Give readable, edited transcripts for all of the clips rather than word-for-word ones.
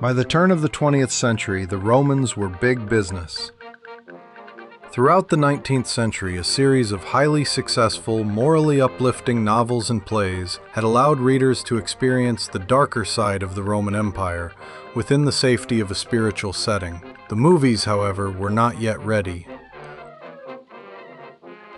By the turn of the 20th century, the Romans were big business. Throughout the 19th century, a series of highly successful, morally uplifting novels and plays had allowed readers to experience the darker side of the Roman Empire within the safety of a spiritual setting. The movies, however, were not yet ready.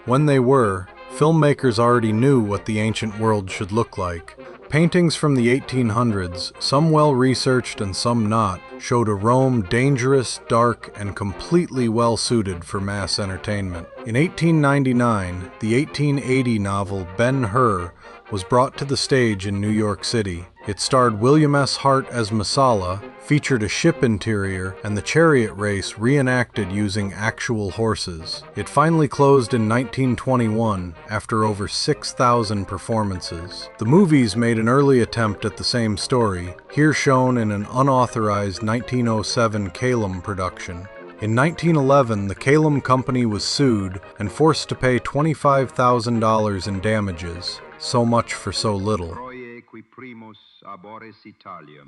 When they were, filmmakers already knew what the ancient world should look like. Paintings from the 1800s, some well-researched and some not, showed a Rome dangerous, dark, and completely well-suited for mass entertainment. In 1899, the 1880 novel Ben-Hur was brought to the stage in New York City. It starred William S. Hart as Messala, featured a ship interior, and the chariot race reenacted using actual horses. It finally closed in 1921 after over 6,000 performances. The movies made an early attempt at the same story, here shown in an unauthorized 1907 Kalem production. In 1911, the Kalem Company was sued and forced to pay $25,000 in damages. So much for so little.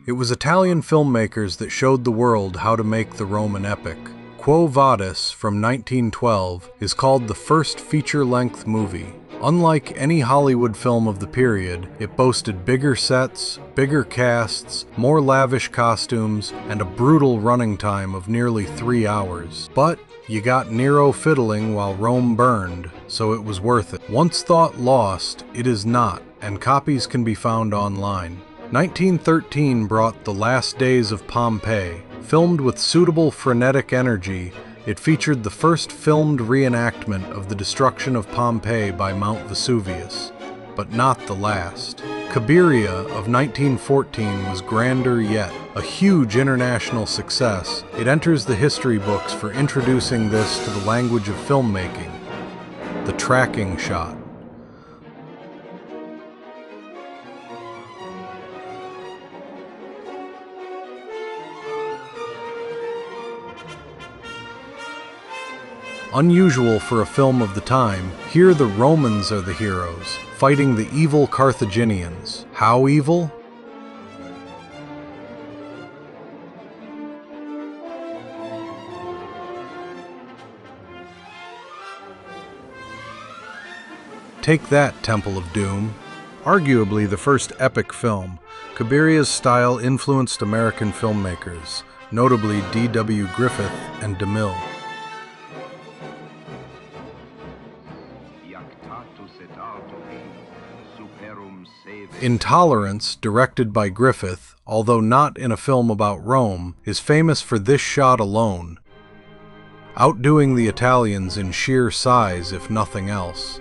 It was Italian filmmakers that showed the world how to make the Roman epic. Quo Vadis, from 1912, is called the first feature-length movie. Unlike any Hollywood film of the period, it boasted bigger sets, bigger casts, more lavish costumes, and a brutal running time of nearly 3 hours. But you got Nero fiddling while Rome burned, so it was worth it. Once thought lost, it is not, and copies can be found online. 1913 brought The Last Days of Pompeii. Filmed with suitable frenetic energy, it featured the first filmed reenactment of the destruction of Pompeii by Mount Vesuvius, but not the last. Cabiria of 1914 was grander yet. A huge international success, it enters the history books for introducing this to the language of filmmaking, the tracking shot. Unusual for a film of the time, here the Romans are the heroes, fighting the evil Carthaginians. How evil? Take that, Temple of Doom. Arguably the first epic film, Cabiria's style influenced American filmmakers, notably D.W. Griffith and DeMille. Intolerance, directed by Griffith, although not in a film about Rome, is famous for this shot alone, outdoing the Italians in sheer size if nothing else.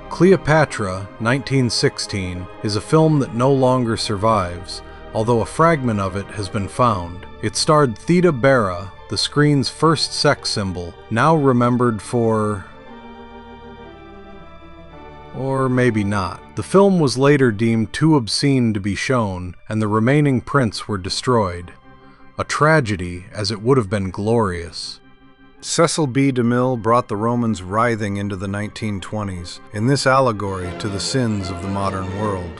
Cleopatra, 1916, is a film that no longer survives, although a fragment of it has been found. It starred Theda Bara, the screen's first sex symbol, now remembered for... or maybe not. The film was later deemed too obscene to be shown, and the remaining prints were destroyed. A tragedy, as it would have been glorious. Cecil B. DeMille brought the Romans writhing into the 1920s, in this allegory to the sins of the modern world.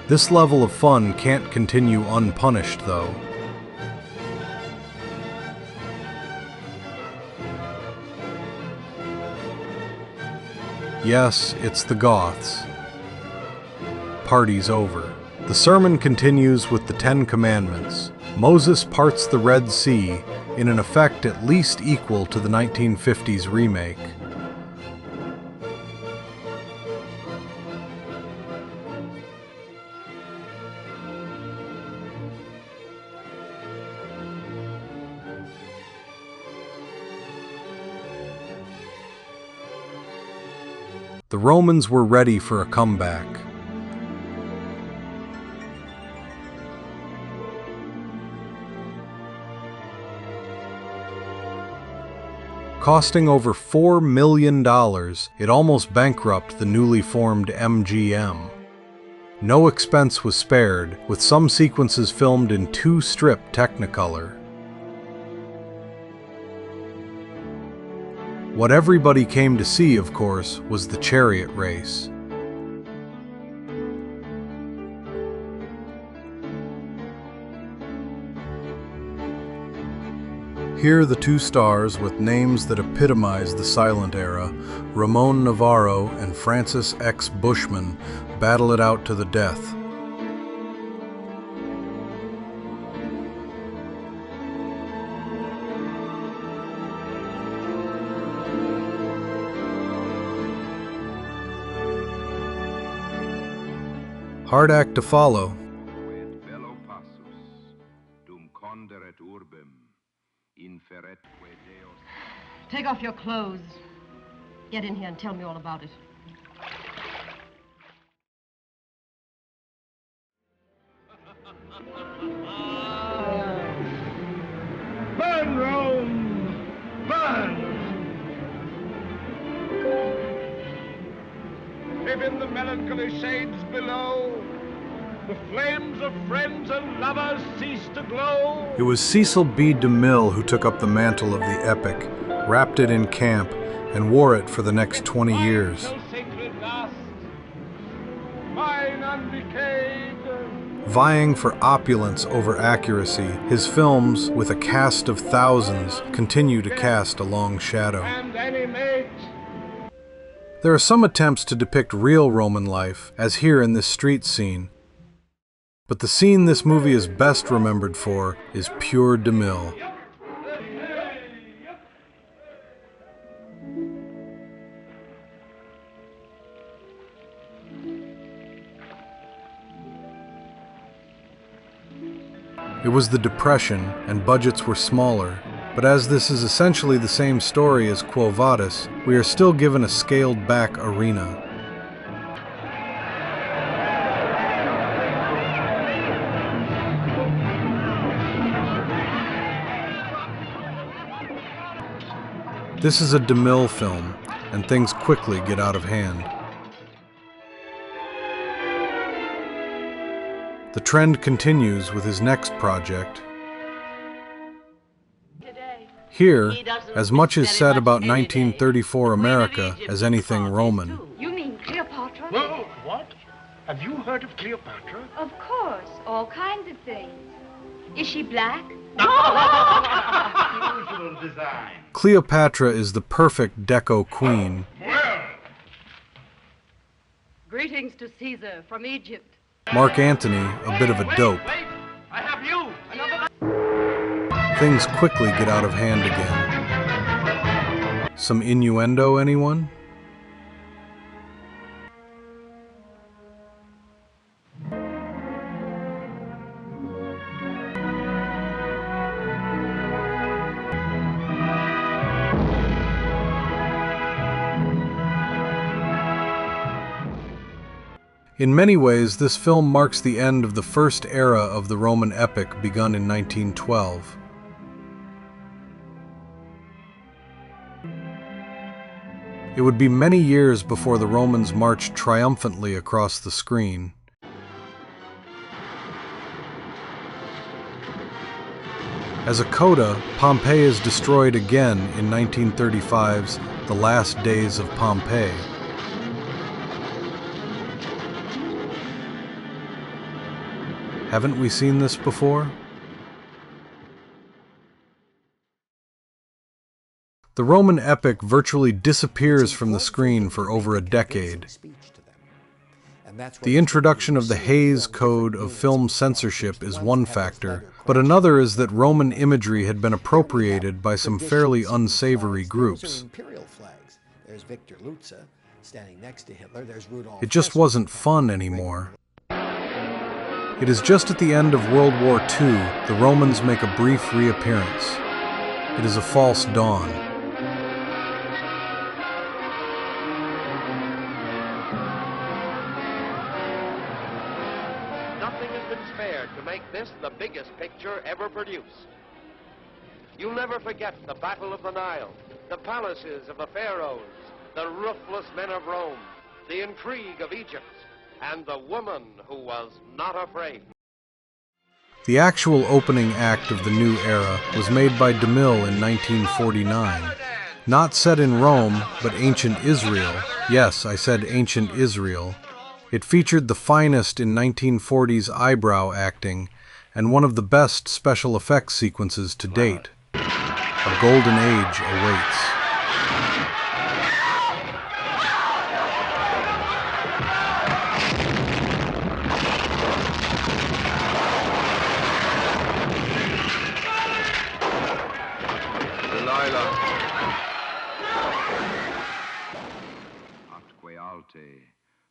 This level of fun can't continue unpunished, though. Yes, it's the Goths. Party's over. The sermon continues with the Ten Commandments. Moses parts the Red Sea, in an effect at least equal to the 1950s remake. The Romans were ready for a comeback. Costing over $4 million, it almost bankrupted the newly formed MGM. No expense was spared, with some sequences filmed in 2-strip Technicolor. What everybody came to see, of course, was the chariot race. Here the two stars with names that epitomize the silent era, Ramon Navarro and Francis X. Bushman, battle it out to the death. Hard act to follow. Take off your clothes. Get in here and tell me all about it. Burn, Rome! Burn! If in the melancholy shades below the flames of friends and lovers cease to glow. It was Cecil B. DeMille who took up the mantle of the epic, wrapped it in camp, and wore it for the next 20 years. No sacred dust, mine undecayed. Vying for opulence over accuracy, his films, with a cast of thousands, continue to cast a long shadow. And any mate. There are some attempts to depict real Roman life, as here in this street scene. But the scene this movie is best remembered for is pure DeMille. It was the Depression, and budgets were smaller. But as this is essentially the same story as Quo Vadis, we are still given a scaled-back arena. This is a DeMille film, and things quickly get out of hand. The trend continues with his next project. Here, as much is said about 1934 America as anything Roman. You mean Cleopatra? Well, what? Have you heard of Cleopatra? Of course, all kinds of things. Is she black? Usual design. Cleopatra is the perfect deco queen. Well, Greetings to Caesar from Egypt. Mark Antony, a bit of a dope. wait! I have you! Things quickly get out of hand again. Some innuendo, anyone? In many ways, this film marks the end of the first era of the Roman epic begun in 1912. It would be many years before the Romans marched triumphantly across the screen. As a coda, Pompeii is destroyed again in 1935's The Last Days of Pompeii. Haven't we seen this before? The Roman epic virtually disappears from the screen for over a decade. The introduction of the Hays Code of film censorship is one factor, but another is that Roman imagery had been appropriated by some fairly unsavory groups. It just wasn't fun anymore. It is just at the end of World War II the Romans make a brief reappearance. It is a false dawn. Nothing has been spared to make this the biggest picture ever produced. You'll never forget the Battle of the Nile, the palaces of the pharaohs, the ruthless men of Rome, the intrigue of Egypt, and the woman who was not afraid. The actual opening act of the new era was made by DeMille in 1949. Not set in Rome, but ancient Israel. Yes, I said ancient Israel. It featured the finest in 1940s eyebrow acting, and one of the best special effects sequences to date. A golden age awaits. Atque alte,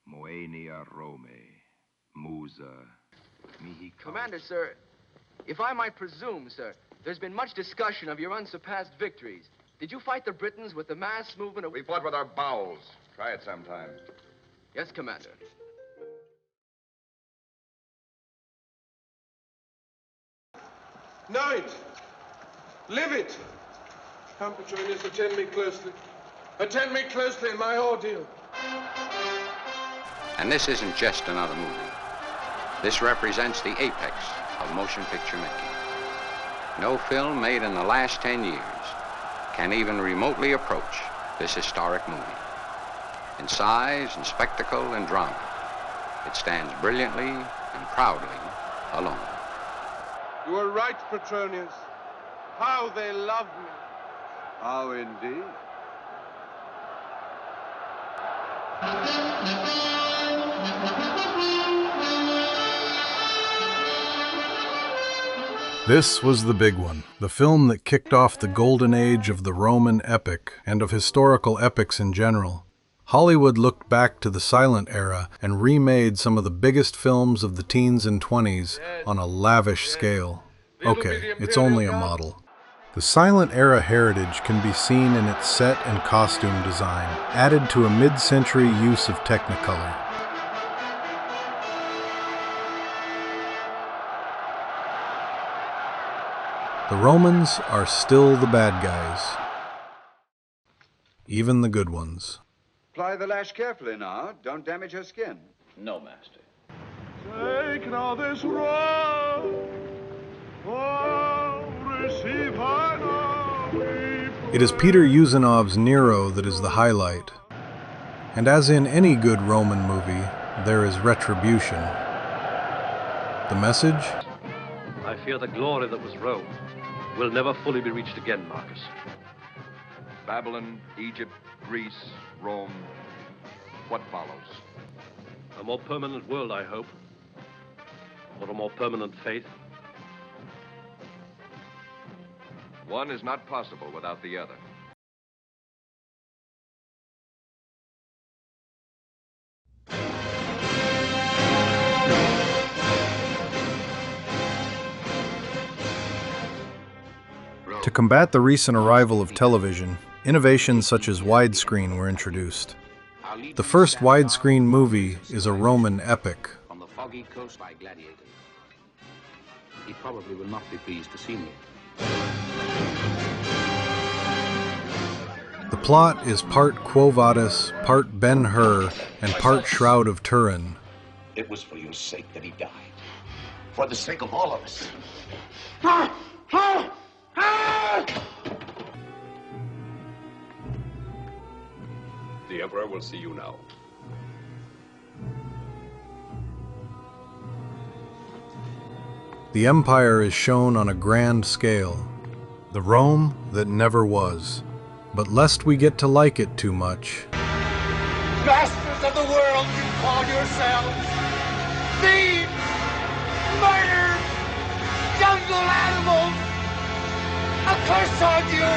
Moenia Rome, Musa, mihi. Commander, sir, if I might presume, sir, there's been much discussion of your unsurpassed victories. Did you fight the Britons with the mass movement of... We fought with our bowels. Try it sometime. Yes, Commander. Know it. Live it. Come, Petronius, attend me closely. Attend me closely in my ordeal. And this isn't just another movie. This represents the apex of motion picture making. No film made in the last 10 years can even remotely approach this historic movie. In size and spectacle and drama, it stands brilliantly and proudly alone. You are right, Petronius. How they love me. How indeed? This was the big one, the film that kicked off the golden age of the Roman epic and of historical epics in general. Hollywood looked back to the silent era and remade some of the biggest films of the teens and 20s on a lavish scale. Okay, it's only a model. The silent era heritage can be seen in its set and costume design, added to a mid-century use of Technicolor. The Romans are still the bad guys, even the good ones. Apply the lash carefully now. Don't damage her skin. No, master. Take now this robe. Oh, receive honor. It is Peter Usanov's Nero that is the highlight. And as in any good Roman movie, there is retribution. The message? I fear the glory that was Rome will never fully be reached again, Marcus. Babylon, Egypt, Greece, Rome. What follows? A more permanent world, I hope. Or a more permanent faith. One is not possible without the other. To combat the recent arrival of television, innovations such as widescreen were introduced. The first widescreen movie is a Roman epic. On the foggy coast by gladiators. He probably will not be pleased to see me. The plot is part Quo Vadis, part Ben-Hur, and part Shroud of Turin. It was for your sake that he died. For the sake of all of us. The Emperor will see you now. The Empire is shown on a grand scale. The Rome that never was. But lest we get to like it too much, Masters of the world, you call yourselves! Thieves! Murderers! Jungle animals! A curse on you!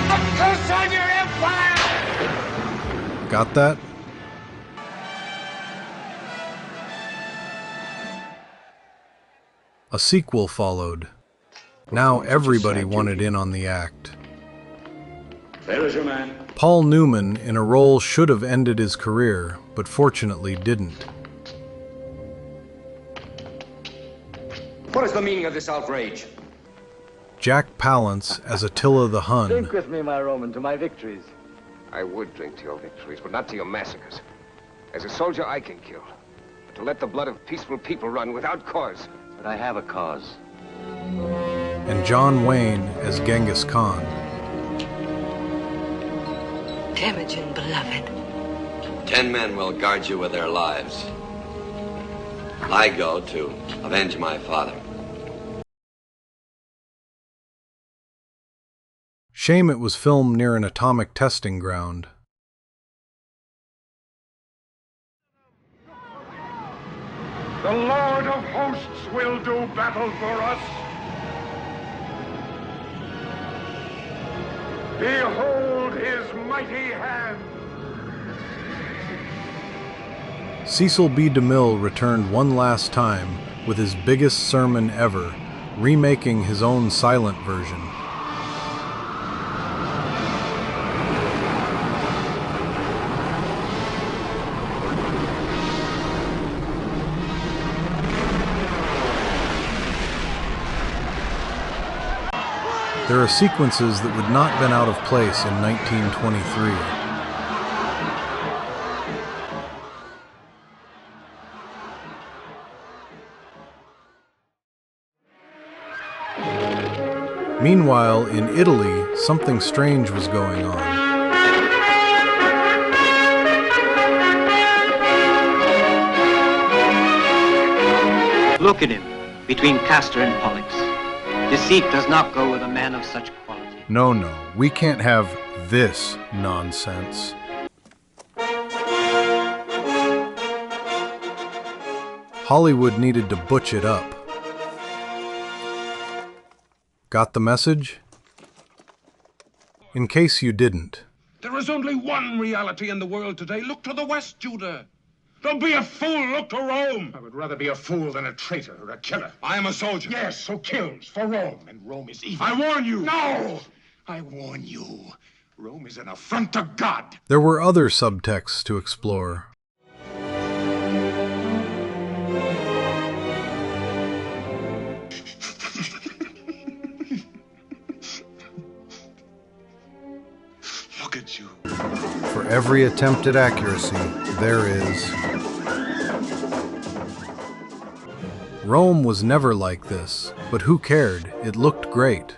A curse on your empire! got that? A sequel followed. Now everybody wanted in on the act. There is your man. Paul Newman, in a role should have ended his career, but fortunately didn't. What is the meaning of this outrage? Jack Palance as Attila the Hun. Drink with me, my Roman, to my victories. I would drink to your victories, but not to your massacres. As a soldier, I can kill. But to let the blood of peaceful people run without cause. But I have a cause. And John Wayne as Genghis Khan. Temujin, beloved. 10 men will guard you with their lives. I go to avenge my father. Shame it was filmed near an atomic testing ground. The Lord of Hosts will do battle for us. Behold his mighty hand. Cecil B. DeMille returned one last time with his biggest sermon ever, remaking his own silent version. There are sequences that would not have been out of place in 1923. Meanwhile, in Italy, something strange was going on. Look at him, between Castor and Pollux. Deceit does not go with a man of such quality. No, we can't have this nonsense. Hollywood needed to butch it up. Got the message? In case you didn't. There is only one reality in the world today. Look to the West, Judah. Don't be a fool. Look to Rome. I would rather be a fool than a traitor or a killer. I am a soldier. Yes, who kills for Rome. And Rome is evil. I warn you. No! I warn you. Rome is an affront to God. There were other subtexts to explore. Look at you. For every attempt at accuracy, there is. Rome was never like this, but who cared? It looked great.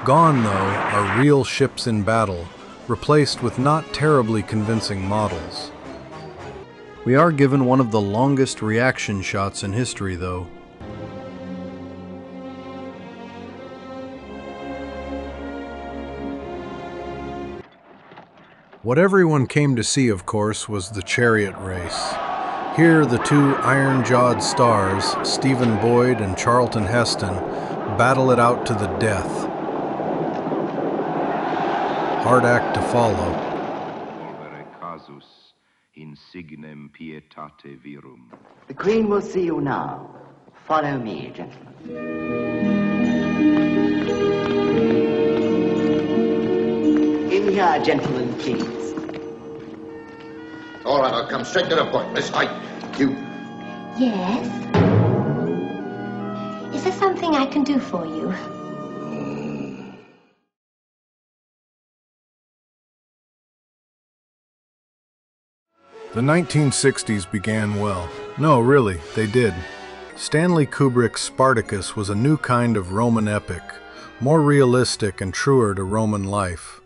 Gone, though, are real ships in battle, replaced with not terribly convincing models. We are given one of the longest reaction shots in history, though. What everyone came to see, of course, was the chariot race. Here, the two iron-jawed stars, Stephen Boyd and Charlton Heston, battle it out to the death. Hard act to follow. The Queen will see you now. Follow me, gentlemen. In here, gentlemen, please. All right, I'll come straight to the point, Miss. You. Yes? Is there something I can do for you? The 1960s began well. No, really, they did. Stanley Kubrick's Spartacus was a new kind of Roman epic, more realistic and truer to Roman life.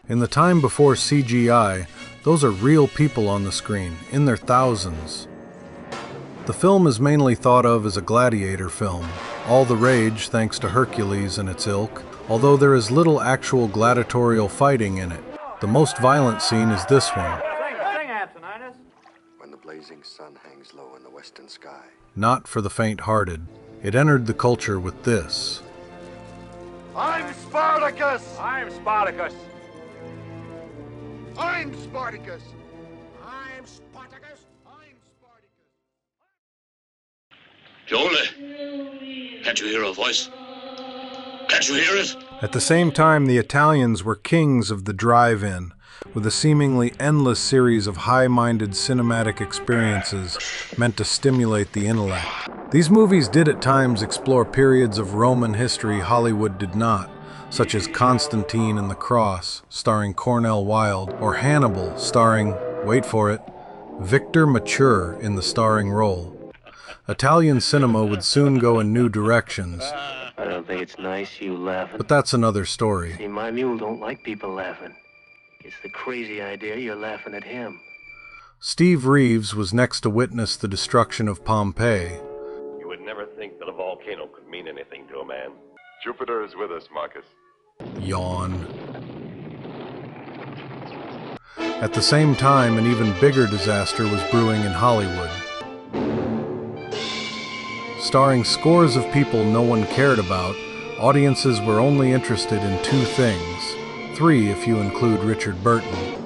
In the time before CGI, those are real people on the screen, in their thousands. The film is mainly thought of as a gladiator film, all the rage thanks to Hercules and its ilk, although there is little actual gladiatorial fighting in it. The most violent scene is this one. When the blazing sun hangs low in the western sky. Not for the faint-hearted. It entered the culture with this. I'm Spartacus! I'm Spartacus! I'm Spartacus! I'm Spartacus! I'm Spartacus! Joel, can't you hear a voice? Can't you hear it? At the same time, the Italians were kings of the drive-in, with a seemingly endless series of high-minded cinematic experiences meant to stimulate the intellect. These movies did at times explore periods of Roman history Hollywood did not, such as Constantine and the Cross, starring Cornel Wilde, or Hannibal, starring, wait for it, Victor Mature in the starring role. Italian cinema would soon go in new directions. I don't think it's nice you laughing. But that's another story. See, my mule don't like people laughing. It's the crazy idea you're laughing at him. Steve Reeves was next to witness the destruction of Pompeii. You would never think that a volcano could mean anything to a man. Jupiter is with us, Marcus. Yawn. At the same time, an even bigger disaster was brewing in Hollywood. Starring scores of people no one cared about, audiences were only interested in two things. Three if you include Richard Burton.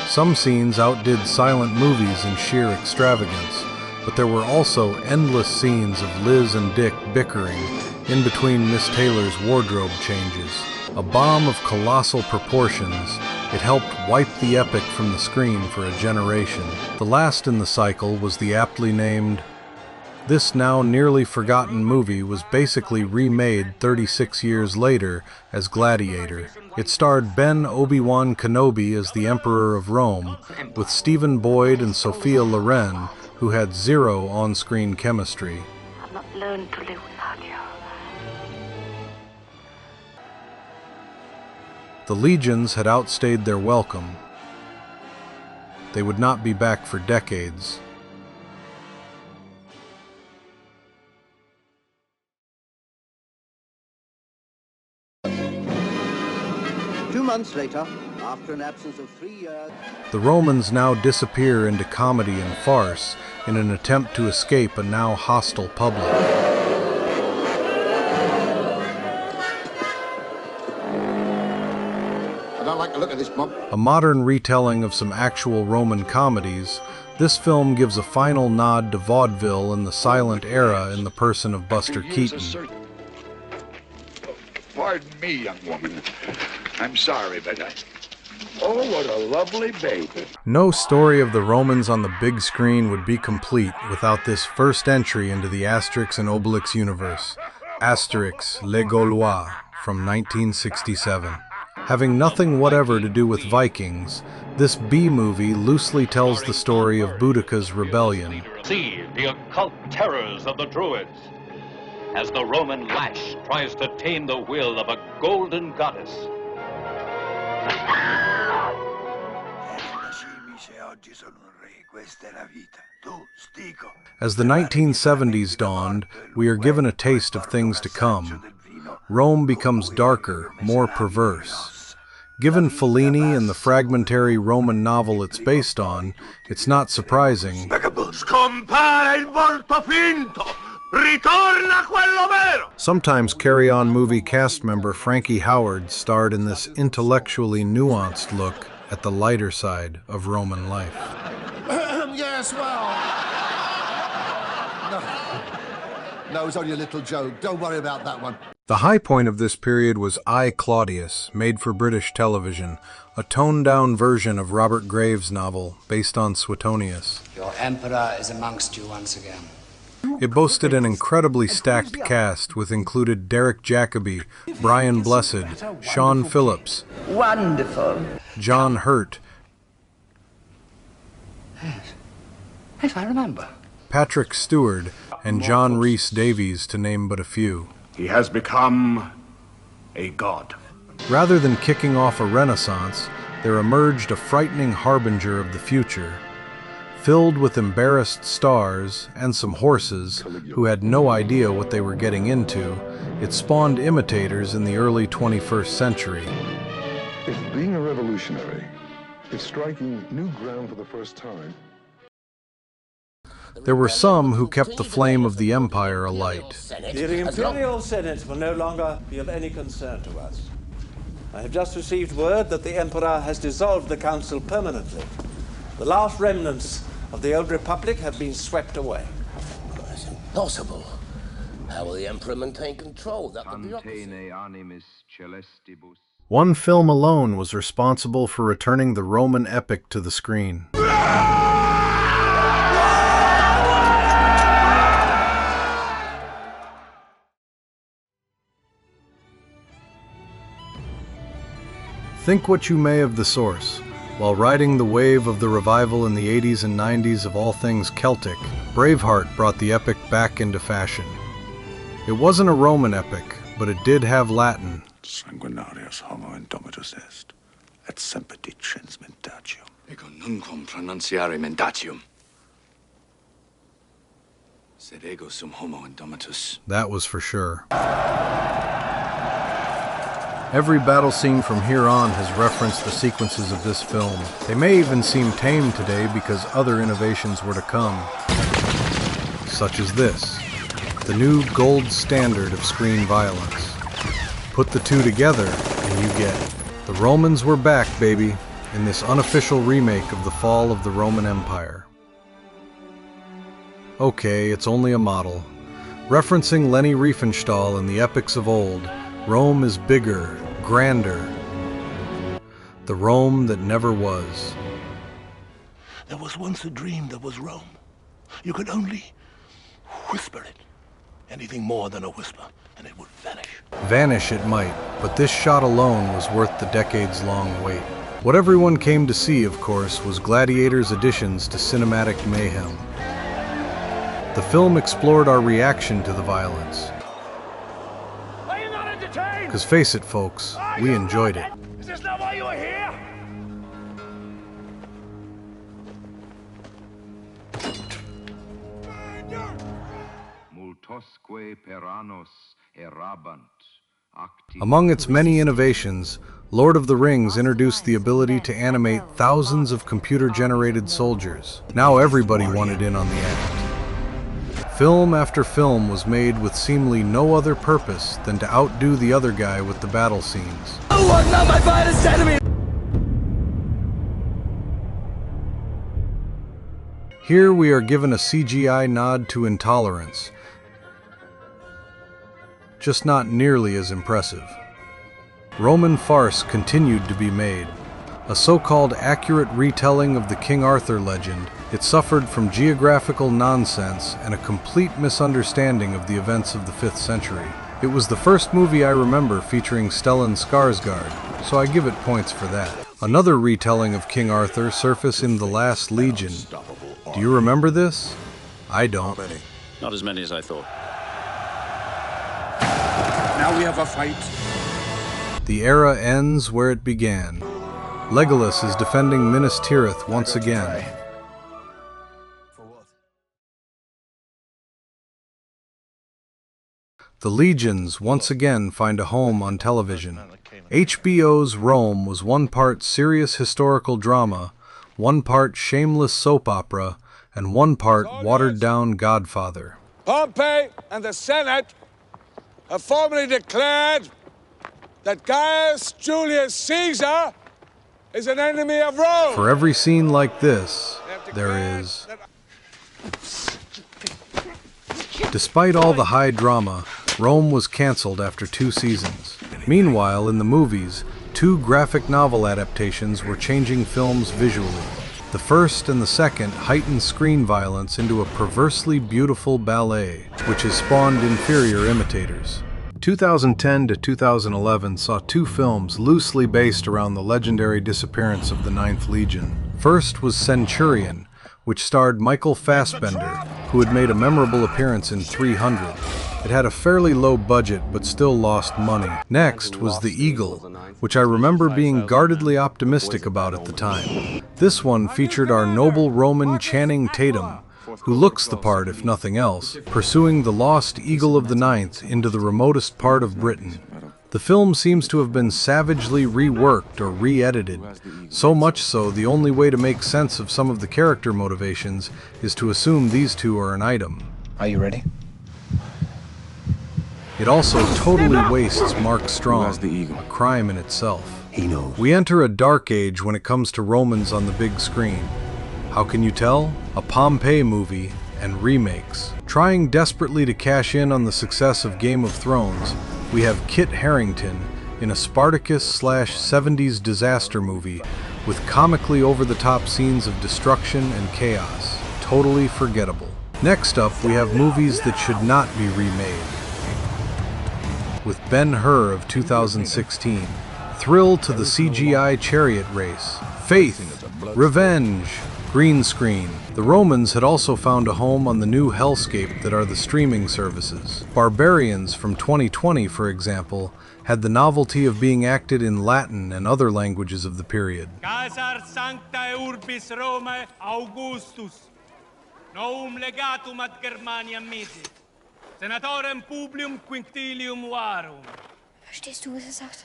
Some scenes outdid silent movies in sheer extravagance, but there were also endless scenes of Liz and Dick bickering in between Miss Taylor's wardrobe changes. A bomb of colossal proportions, it helped wipe the epic from the screen for a generation. The last in the cycle was the aptly named. This now nearly forgotten movie was basically remade 36 years later as Gladiator. It starred Ben Obi-Wan Kenobi as the Emperor of Rome, with Stephen Boyd and Sophia Loren, who had zero on-screen chemistry. I've not learned to live without you. The legions had outstayed their welcome. They would not be back for decades. Months later, after an absence of 3 years, the Romans now disappear into comedy and farce in an attempt to escape a now hostile public. I don't like the look of this mob. A modern retelling of some actual Roman comedies, this film gives a final nod to vaudeville in the silent era in the person of Buster Keaton. Pardon me, young woman. I'm sorry, but oh, what a lovely baby. No story of the Romans on the big screen would be complete without this first entry into the Asterix and Obelix universe, Asterix Les Gaulois, from 1967. Having nothing whatever to do with Vikings, this B-movie loosely tells the story of Boudica's rebellion. See the occult terrors of the Druids, as the Roman lash tries to tame the will of a golden goddess. As the 1970s dawned, we are given a taste of things to come. Rome becomes darker, more perverse. Given Fellini and the fragmentary Roman novel it's based on, it's not surprising. Sometimes Carry On movie cast member Frankie Howard starred in this intellectually nuanced look at the lighter side of Roman life. Yes, well. No, it's only a little joke. Don't worry about that one. The high point of this period was I, Claudius, made for British television, a toned-down version of Robert Graves' novel based on Suetonius. Your emperor is amongst you once again. It boasted an incredibly stacked cast, with included Derek Jacobi, Brian Blessed, Sean Phillips, Wonderful. John Hurt, Yes, I remember. Patrick Stewart, and John Rhys Davies, to name but a few. He has become a god. Rather than kicking off a renaissance, there emerged a frightening harbinger of the future. Filled with embarrassed stars and some horses who had no idea what they were getting into, it spawned imitators in the early 21st century. If being a revolutionary is striking new ground for the first time, there were some who kept the flame of the empire alight. The Imperial Senate will no longer be of any concern to us. I have just received word that the Emperor has dissolved the Council permanently. The last remnants of the old Republic have been swept away. That's impossible. How will the Emperor maintain control? That would be One film alone was responsible for returning the Roman epic to the screen. Think what you may of the source. While riding the wave of the revival in the 80s and 90s of all things Celtic, Braveheart brought the epic back into fashion. It wasn't a Roman epic, but it did have Latin. Sanguinarius homo indomitus est, et semper dicens mentatium. Ego nunquam pronunciare mendatium. Sed ego sum homo indomitus. That was for sure. Every battle scene from here on has referenced the sequences of this film. They may even seem tame today because other innovations were to come. Such as this, the new gold standard of screen violence. Put the two together and you get the Romans were back, baby, in this unofficial remake of the fall of the Roman Empire. Okay, it's only a model. Referencing Leni Riefenstahl in the epics of old, Rome is bigger, grander. The Rome that never was. There was once a dream that was Rome. You could only whisper it. Anything more than a whisper, and it would vanish. Vanish it might, but this shot alone was worth the decades-long wait. What everyone came to see, of course, was Gladiator's additions to cinematic mayhem. The film explored our reaction to the violence. Are you not entertained? Because face it, folks, we enjoyed it. Is this not why you were here? Multosque peranos errabant. Among its many innovations, Lord of the Rings introduced the ability to animate thousands of computer-generated soldiers. Now everybody wanted in on the act. Film after film was made with seemingly no other purpose than to outdo the other guy with the battle scenes. You are not my finest enemy! Here we are given a CGI nod to intolerance, just not nearly as impressive. Roman farce continued to be made. A so-called accurate retelling of the King Arthur legend, it suffered from geographical nonsense and a complete misunderstanding of the events of the 5th century. It was the first movie I remember featuring Stellan Skarsgård, so I give it points for that. Another retelling of King Arthur surfaced in The Last Legion. Do you remember this? I don't. Not as many as I thought. Now we have a fight. The era ends where it began. Legolas is defending Minas Tirith once again. The legions once again find a home on television. HBO's Rome was one part serious historical drama, one part shameless soap opera, and one part watered-down Godfather. Pompey and the Senate have formally declared that Gaius Julius Caesar is an enemy of Rome. For every scene like this, there is... Despite all the high drama, Rome was canceled after 2 seasons. Meanwhile, in the movies, 2 graphic novel adaptations were changing films visually. The first and the second heightened screen violence into a perversely beautiful ballet, which has spawned inferior imitators. 2010 to 2011 saw 2 films loosely based around the legendary disappearance of the 9th Legion. First was Centurion, which starred Michael Fassbender, who had made a memorable appearance in 300. It had a fairly low budget but still lost money. Next was The Eagle, which I remember being guardedly optimistic about at the time. This one featured our noble Roman Channing Tatum, who looks the part if nothing else, pursuing the lost Eagle of the Ninth into the remotest part of Britain. The film seems to have been savagely reworked or re-edited, so much so the only way to make sense of some of the character motivations is to assume these 2 are an item. Are you ready? It also totally wastes Mark Strong, a crime in itself. He knows. We enter a dark age when it comes to Romans on the big screen. How can you tell? A Pompeii movie and remakes. Trying desperately to cash in on the success of Game of Thrones, we have Kit Harington in a Spartacus/70s disaster movie with comically over-the-top scenes of destruction and chaos. Totally forgettable. Next up, we have movies that should not be remade. With Ben-Hur of 2016, thrill to the CGI chariot race, faith, revenge, Green screen. The Romans had also found a home on the new hellscape that are the streaming services. Barbarians from 2020, for example, had the novelty of being acted in Latin and other languages of the period. Caesar sanctae urbis Romae Augustus, novum legatum ad Germaniam misit, senatorem publium quintilium varum. Verstehst du, was sagt?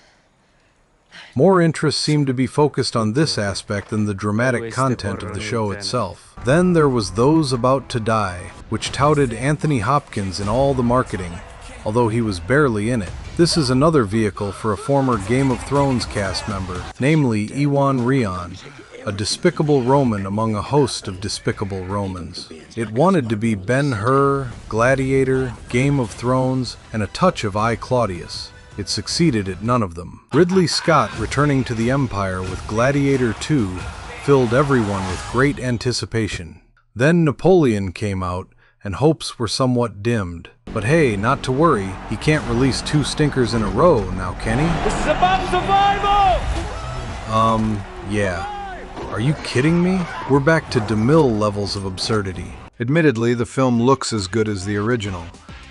More interest seemed to be focused on this aspect than the dramatic content of the show itself. Then there was Those About to Die, which touted Anthony Hopkins in all the marketing, although he was barely in it. This is another vehicle for a former Game of Thrones cast member, namely Iwan Rheon, a despicable Roman among a host of despicable Romans. It wanted to be Ben-Hur, Gladiator, Game of Thrones, and a touch of I, Claudius. It succeeded at none of them. Ridley Scott returning to the Empire with Gladiator 2 filled everyone with great anticipation. Then Napoleon came out, and hopes were somewhat dimmed. But hey, not to worry, he can't release 2 stinkers in a row now, can he? This is about survival! Yeah. Are you kidding me? We're back to DeMille levels of absurdity. Admittedly, the film looks as good as the original,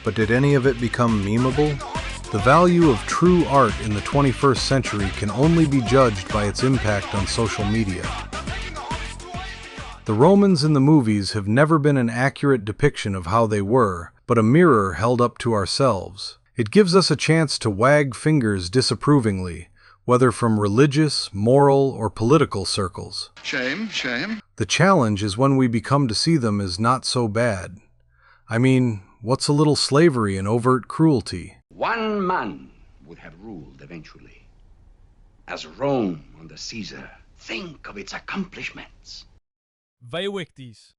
but did any of it become memeable? The value of true art in the 21st century can only be judged by its impact on social media. The Romans in the movies have never been an accurate depiction of how they were, but a mirror held up to ourselves. It gives us a chance to wag fingers disapprovingly, whether from religious, moral, or political circles. Shame, shame. The challenge is when we become to see them as not so bad. I mean, what's a little slavery and overt cruelty? One man would have ruled eventually. As Rome under Caesar, think of its accomplishments. Vai Wikties.